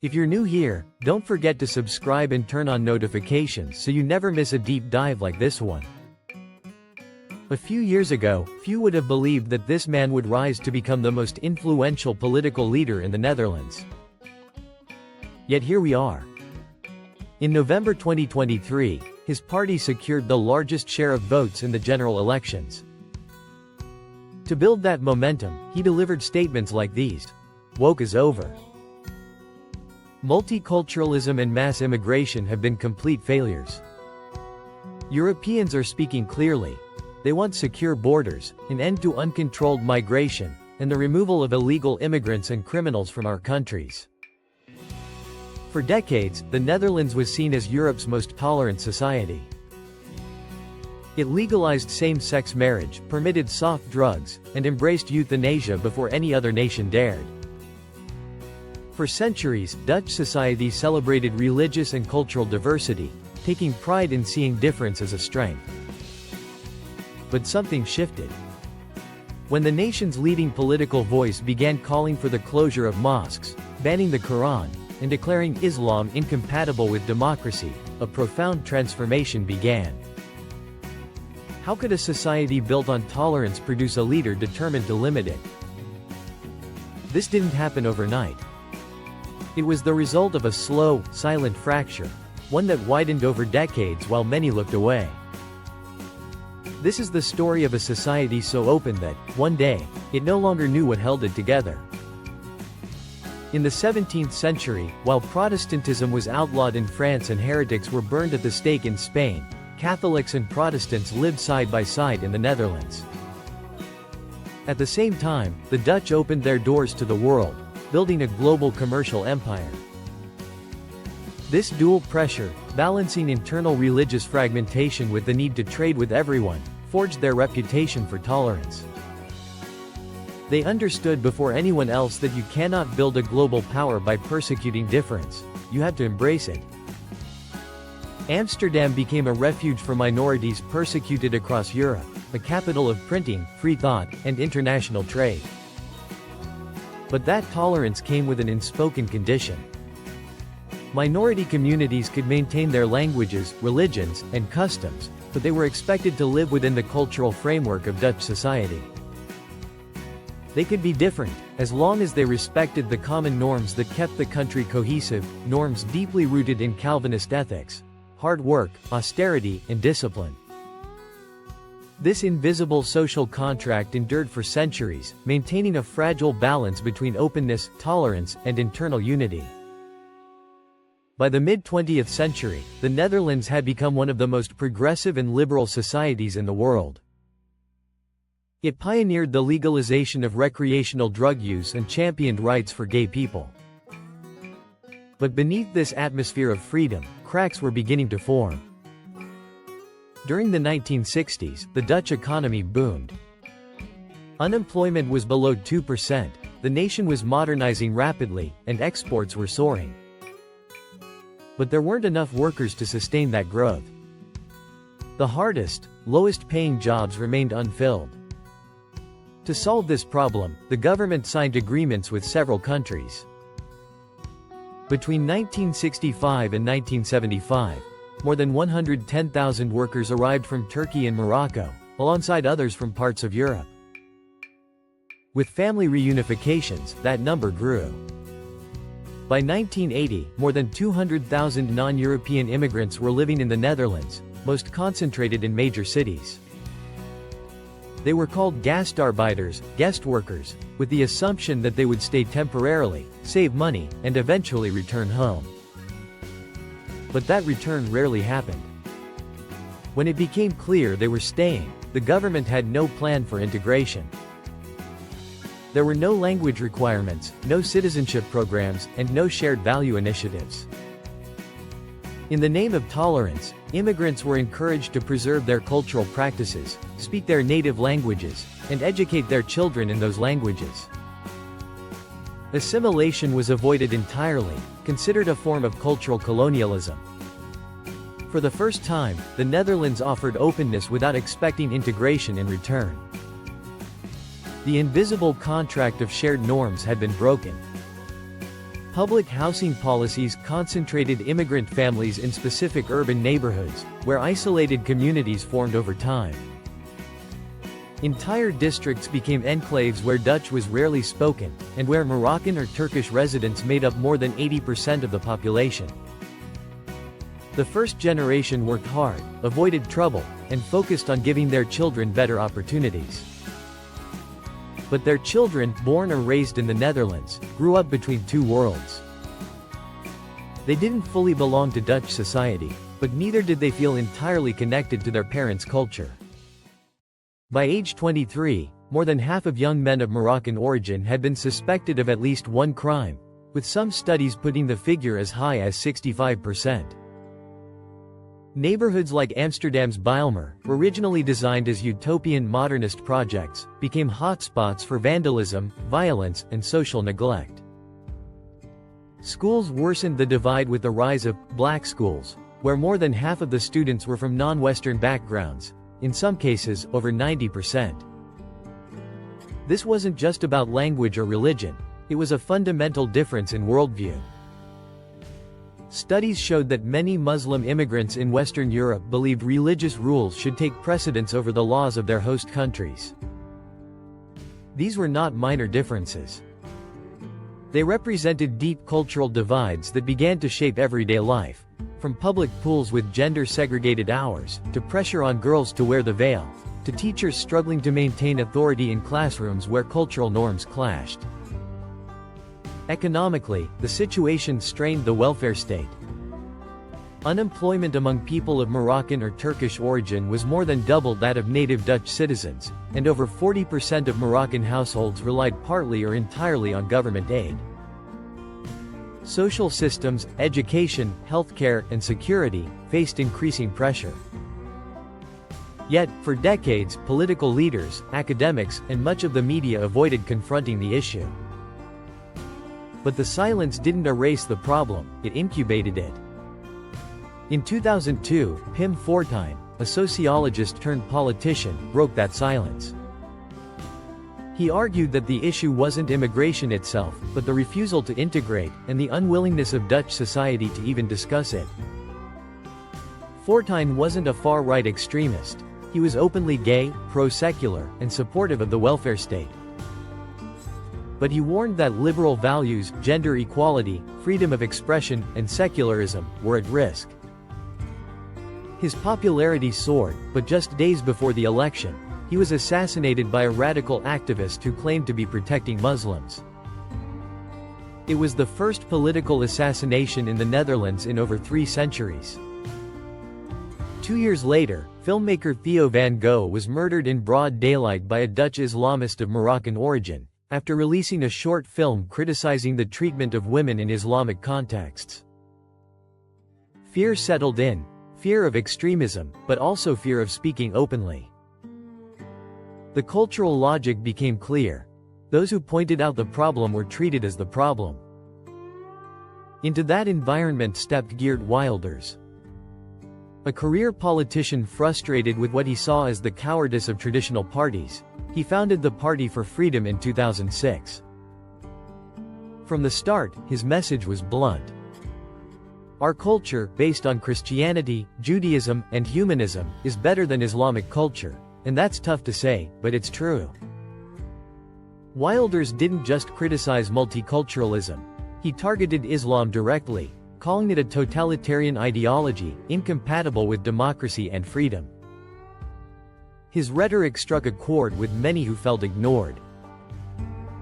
If you're new here, don't forget to subscribe and turn on notifications so you never miss a deep dive like this one. A few years ago, few would have believed that this man would rise to become the most influential political leader in the Netherlands. Yet here we are. In November 2023, his party secured the largest share of votes in the general elections. To build that momentum, he delivered statements like these: "Woke is over. Multiculturalism and mass immigration have been complete failures. Europeans are speaking clearly. They want secure borders, an end to uncontrolled migration, and the removal of illegal immigrants and criminals from our countries." For decades, the Netherlands was seen as Europe's most tolerant society. It legalized same-sex marriage, permitted soft drugs, and embraced euthanasia before any other nation dared. For centuries, Dutch society celebrated religious and cultural diversity, taking pride in seeing difference as a strength. But something shifted. When the nation's leading political voice began calling for the closure of mosques, banning the Quran, and declaring Islam incompatible with democracy, a profound transformation began. How could a society built on tolerance produce a leader determined to limit it? This didn't happen overnight. It was the result of a slow, silent fracture, one that widened over decades while many looked away. This is the story of a society so open that, one day, it no longer knew what held it together. In the 17th century, while Protestantism was outlawed in France and heretics were burned at the stake in Spain, Catholics and Protestants lived side by side in the Netherlands. At the same time, the Dutch opened their doors to the world, building a global commercial empire. This dual pressure, balancing internal religious fragmentation with the need to trade with everyone, forged their reputation for tolerance. They understood before anyone else that you cannot build a global power by persecuting difference. You have to embrace it. Amsterdam became a refuge for minorities persecuted across Europe, a capital of printing, free thought, and international trade. But that tolerance came with an unspoken condition. Minority communities could maintain their languages, religions, and customs, but they were expected to live within the cultural framework of Dutch society. They could be different, as long as they respected the common norms that kept the country cohesive, norms deeply rooted in Calvinist ethics: hard work, austerity, and discipline. This invisible social contract endured for centuries, maintaining a fragile balance between openness, tolerance, and internal unity. By the mid-20th century, the Netherlands had become one of the most progressive and liberal societies in the world. It pioneered the legalization of recreational drug use and championed rights for gay people. But beneath this atmosphere of freedom, cracks were beginning to form. During the 1960s, the Dutch economy boomed. Unemployment was below 2%, the nation was modernizing rapidly, and exports were soaring. But there weren't enough workers to sustain that growth. The hardest, lowest-paying jobs remained unfilled. To solve this problem, the government signed agreements with several countries. Between 1965 and 1975, more than 110,000 workers arrived from Turkey and Morocco, alongside others from parts of Europe. With family reunifications, that number grew. By 1980, more than 200,000 non-European immigrants were living in the Netherlands, most concentrated in major cities. They were called gastarbeiders, guest workers, with the assumption that they would stay temporarily, save money, and eventually return home. But that return rarely happened. When it became clear they were staying, the government had no plan for integration. There were no language requirements, no citizenship programs, and no shared value initiatives. In the name of tolerance, immigrants were encouraged to preserve their cultural practices, speak their native languages, and educate their children in those languages. Assimilation was avoided entirely, considered a form of cultural colonialism. For the first time, the Netherlands offered openness without expecting integration in return. The invisible contract of shared norms had been broken. Public housing policies concentrated immigrant families in specific urban neighborhoods, where isolated communities formed over time. Entire districts became enclaves where Dutch was rarely spoken, and where Moroccan or Turkish residents made up more than 80% of the population. The first generation worked hard, avoided trouble, and focused on giving their children better opportunities. But their children, born or raised in the Netherlands, grew up between two worlds. They didn't fully belong to Dutch society, but neither did they feel entirely connected to their parents' culture. By age 23, more than half of young men of Moroccan origin had been suspected of at least one crime, with some studies putting the figure as high as 65%. Neighborhoods like Amsterdam's Bijlmer, originally designed as utopian modernist projects, became hotspots for vandalism, violence, and social neglect. Schools worsened the divide with the rise of black schools, where more than half of the students were from non-Western backgrounds, in some cases, over 90%. This wasn't just about language or religion, it was a fundamental difference in worldview. Studies showed that many Muslim immigrants in Western Europe believed religious rules should take precedence over the laws of their host countries. These were not minor differences. They represented deep cultural divides that began to shape everyday life, from public pools with gender-segregated hours, to pressure on girls to wear the veil, to teachers struggling to maintain authority in classrooms where cultural norms clashed. Economically, the situation strained the welfare state. Unemployment among people of Moroccan or Turkish origin was more than double that of native Dutch citizens, and over 40% of Moroccan households relied partly or entirely on government aid. Social systems, education, healthcare, and security faced increasing pressure. Yet, for decades, political leaders, academics, and much of the media avoided confronting the issue. But the silence didn't erase the problem, it incubated it. In 2002, Pim Fortuyn, a sociologist turned politician, broke that silence. He argued that the issue wasn't immigration itself, but the refusal to integrate, and the unwillingness of Dutch society to even discuss it. Fortuyn wasn't a far-right extremist. He was openly gay, pro-secular, and supportive of the welfare state. But he warned that liberal values, gender equality, freedom of expression, and secularism were at risk. His popularity soared, but just days before the election, he was assassinated by a radical activist who claimed to be protecting Muslims. It was the first political assassination in the Netherlands in over 3 centuries. 2 years later, filmmaker Theo van Gogh was murdered in broad daylight by a Dutch Islamist of Moroccan origin, after releasing a short film criticizing the treatment of women in Islamic contexts. Fear settled in, fear of extremism, but also fear of speaking openly. The cultural logic became clear. Those who pointed out the problem were treated as the problem. Into that environment stepped Geert Wilders. A career politician frustrated with what he saw as the cowardice of traditional parties, he founded the Party for Freedom in 2006. From the start, his message was blunt. Our culture, based on Christianity, Judaism, and humanism, is better than Islamic culture, and that's tough to say, but it's true. Wilders didn't just criticize multiculturalism. He targeted Islam directly, calling it a totalitarian ideology, incompatible with democracy and freedom. His rhetoric struck a chord with many who felt ignored.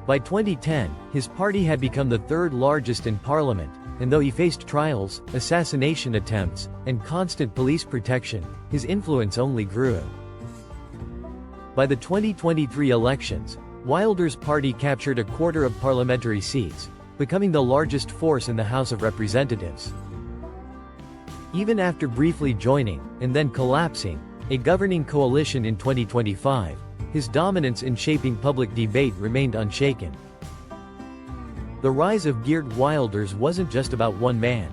By 2010, his party had become the 3rd largest in parliament, and though he faced trials, assassination attempts, and constant police protection, his influence only grew. By the 2023 elections, Wilders' party captured a quarter of parliamentary seats, becoming the largest force in the House of Representatives. Even after briefly joining, and then collapsing, a governing coalition in 2025, his dominance in shaping public debate remained unshaken. The rise of Geert Wilders wasn't just about one man.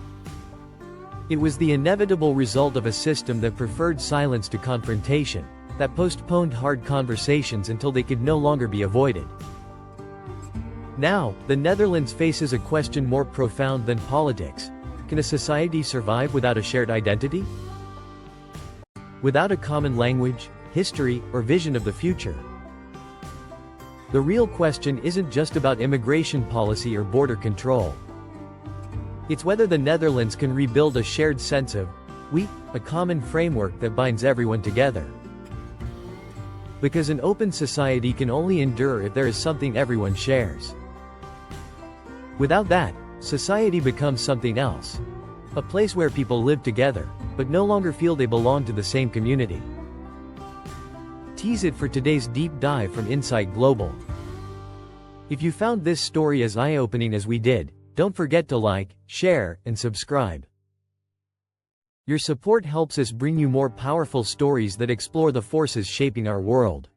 It was the inevitable result of a system that preferred silence to confrontation, that postponed hard conversations until they could no longer be avoided. Now, the Netherlands faces a question more profound than politics. Can a society survive without a shared identity? Without a common language, history, or vision of the future? The real question isn't just about immigration policy or border control. It's whether the Netherlands can rebuild a shared sense of we, a common framework that binds everyone together. Because an open society can only endure if there is something everyone shares. Without that, society becomes something else. A place where people live together, but no longer feel they belong to the same community. Tease it for today's deep dive from Insight Global. If you found this story as eye-opening as we did, don't forget to like, share, and subscribe. Your support helps us bring you more powerful stories that explore the forces shaping our world.